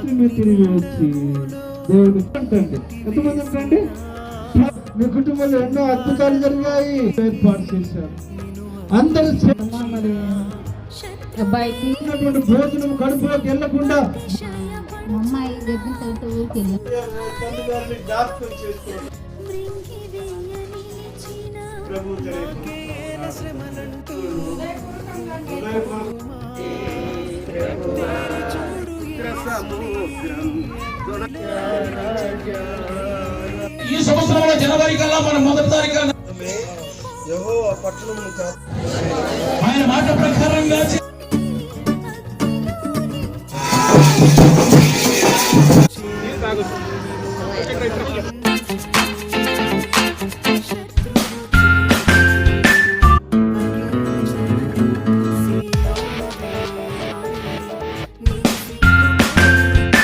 రాత్రి మీరు తిరిగి వచ్చి దేవుడు అంటండి. ఎంతమంది అంటండి? మీ కుటుంబంలో ఎన్నో అద్భుతాలు జరిగాయి, ఏర్పాటు చేశారు. అందరూ భోజనం కడుపులోకి వెళ్ళకుండా అమ్మాయి జ్ఞాపకం చేసుకోండి. ఈ సంవత్సరంలో జనవరి కల్లా మన మొదటి తారీఖు ఆయన మాట ప్రకారంగా